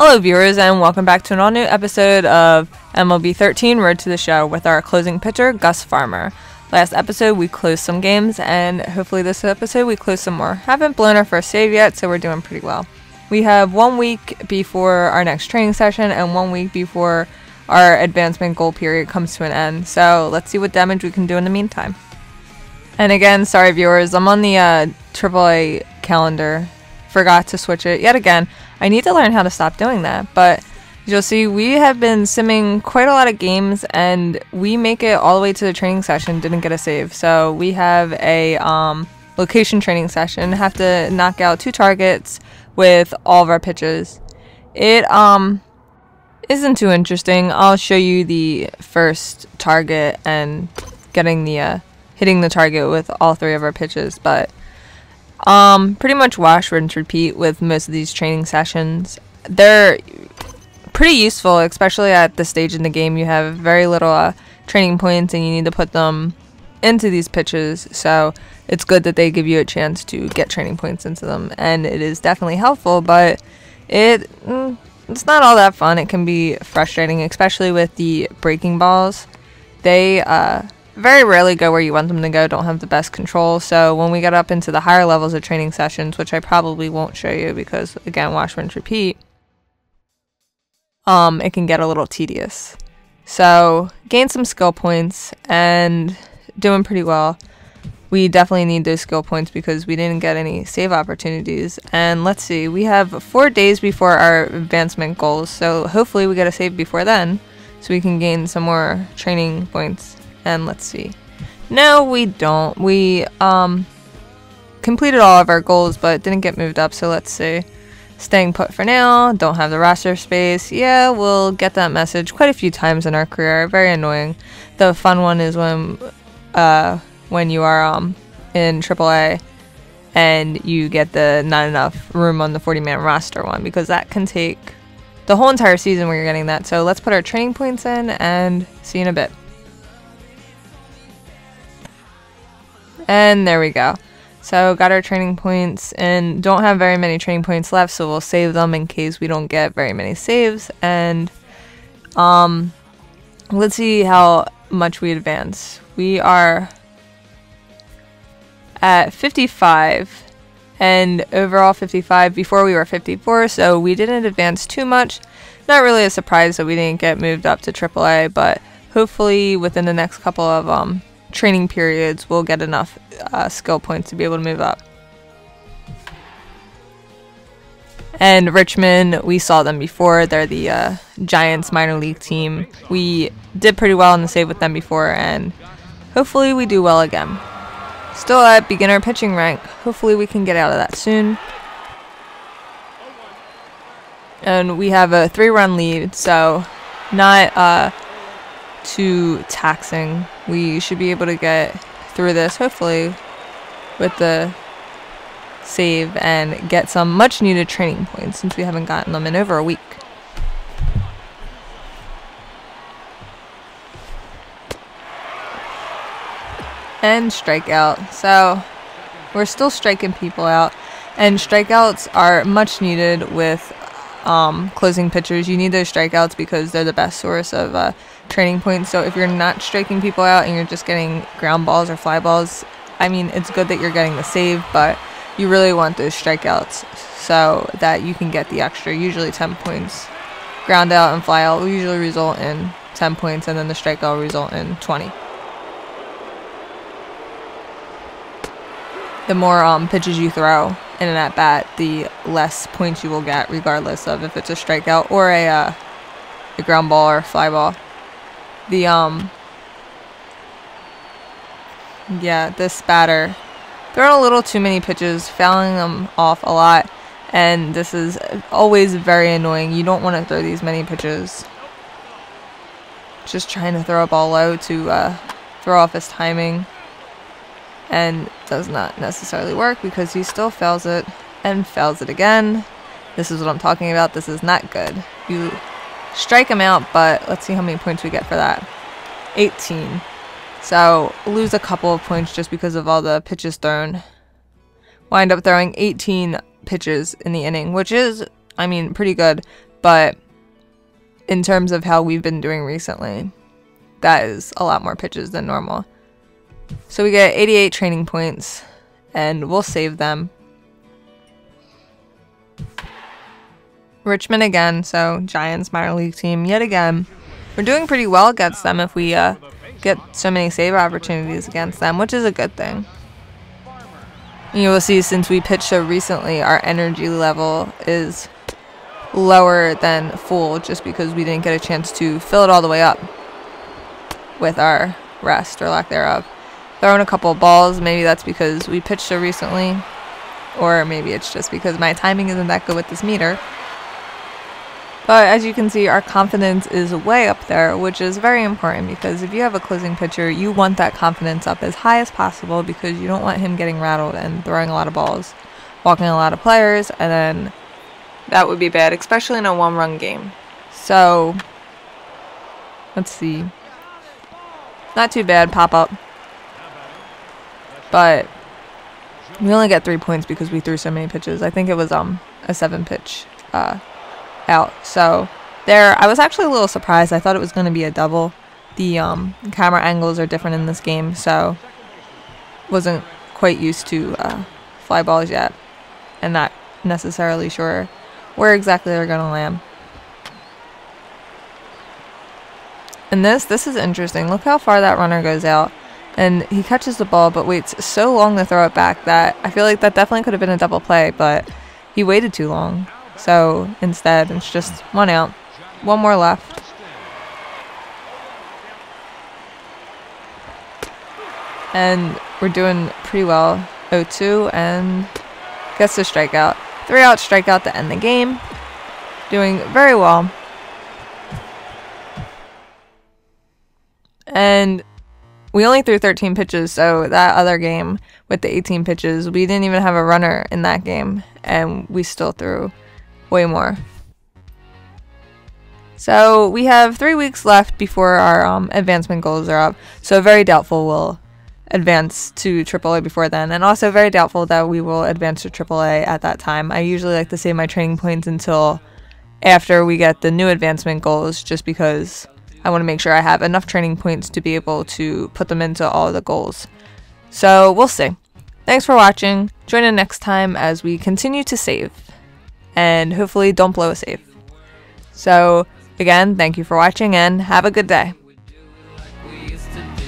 Hello viewers, and welcome back to an all-new episode of MLB 13 Road to the Show with our closing pitcher, Gus Farmer. Last episode we closed some games, and hopefully this episode we close some more. Haven't blown our first save yet, so we're doing pretty well. We have 1 week before our next training session and 1 week before our advancement goal period comes to an end, so let's see what damage we can do in the meantime. And again, sorry viewers, I'm on the AAA calendar. Forgot to switch it yet again. I need to learn how to stop doing that, but you'll see we have been simming quite a lot of games and we make it all the way to the training session, didn't get a save. So we have a location training session, have to knock out 2 targets with all of our pitches. It isn't too interesting. I'll show you the first target and getting the hitting the target with all 3 of our pitches, but pretty much wash, rinse, repeat with most of these training sessions. They're pretty useful, especially at this stage in the game. You have very little training points and you need to put them into these pitches, so it's good that they give you a chance to get training points into them, and it is definitely helpful, but it's not all that fun. It can be frustrating, especially with the breaking balls. They very rarely go where you want them to go, don't have the best control, so when we get up into the higher levels of training sessions, which I probably won't show you because, again, wash, rinse, repeat, it can get a little tedious. So, gain some skill points and doing pretty well. We definitely need those skill points because we didn't get any save opportunities. And let's see, we have 4 days before our advancement goals, so hopefully we get a save before then so we can gain some more training points. And let's see. No, we don't. We completed all of our goals but didn't get moved up, so let's see. Staying put for now. Don't have the roster space. Yeah, we'll get that message quite a few times in our career. Very annoying. The fun one is when you are in AAA and you get the not enough room on the 40-man roster one, because that can take the whole entire season where you're getting that. So let's put our training points in and see you in a bit. And there we go. So got our training points and don't have very many training points left, so we'll save them in case we don't get very many saves. And let's see how much we advance. We are at 55 and overall 55. Before we were 54, so we didn't advance too much. Not really a surprise that we didn't get moved up to AAA, but hopefully within the next couple of training periods we'll get enough skill points to be able to move up. And Richmond, we saw them before. They're the Giants minor league team. We did pretty well in the save with them before, and hopefully we do well again. Still at beginner pitching rank. Hopefully we can get out of that soon. And we have a 3-run lead, so not too taxing. We should be able to get through this, hopefully, with the save and get some much needed training points since we haven't gotten them in over a week. And strikeout. So we're still striking people out, and strikeouts are much needed with closing pitchers. You need those strikeouts because they're the best source of training points. So if you're not striking people out and you're just getting ground balls or fly balls, I mean, it's good that you're getting the save, but you really want those strikeouts so that you can get the extra, usually 10 points. Ground out and fly out will usually result in 10 points, and then the strikeout will result in 20. The more pitches you throw in an at-bat, the less points you will get, regardless of if it's a strikeout or a ground ball or fly ball. The yeah, this batter throwing a little too many pitches, fouling them off a lot, and this is always very annoying. You don't want to throw these many pitches. Just trying to throw a ball low to throw off his timing, and does not necessarily work because he still fails it and fails it again. This is what I'm talking about. This is not good. You strike him out, but let's see how many points we get for that. 18. So lose a couple of points just because of all the pitches thrown. Wind up throwing 18 pitches in the inning, which is, I mean, pretty good. but in terms of how we've been doing recently, that is a lot more pitches than normal. So we get 88 training points, and we'll save them. Richmond again, so Giants minor league team yet again. We're doing pretty well against them if we get so many save opportunities against them, which is a good thing. You will see, since we pitched so recently, our energy level is lower than full just because we didn't get a chance to fill it all the way up with our rest or lack thereof. Throwing a couple balls, maybe that's because we pitched so recently, or maybe it's just because my timing isn't that good with this meter. But as you can see, our confidence is way up there, which is very important because if you have a closing pitcher, you want that confidence up as high as possible because you don't want him getting rattled and throwing a lot of balls, walking a lot of players, and then that would be bad, especially in a one-run game. So, let's see. Not too bad, pop-up. But we only get 3 points because we threw so many pitches. I think it was a 7-pitch out. So there, I was actually a little surprised. I thought it was going to be a double. The camera angles are different in this game, so wasn't quite used to fly balls yet, and not necessarily sure where exactly they're going to land. And this is interesting. Look how far that runner goes out, and he catches the ball but waits so long to throw it back that I feel like that definitely could have been a double play, but he waited too long. So instead, it's just 1 out. 1 more left. And we're doing pretty well. 0-2 and gets the strikeout. 3-out strikeout to end the game. Doing very well. And we only threw 13 pitches, so that other game with the 18 pitches, we didn't even have a runner in that game, and we still threw way more. So we have 3 weeks left before our advancement goals are up, so very doubtful we'll advance to AAA before then, and also very doubtful that we will advance to AAA at that time. I usually like to save my training points until after we get the new advancement goals, just because I want to make sure I have enough training points to be able to put them into all of the goals. So we'll see. Thanks for watching. Join in next time as we continue to save, and hopefully don't blow a save. So again, thank you for watching and have a good day.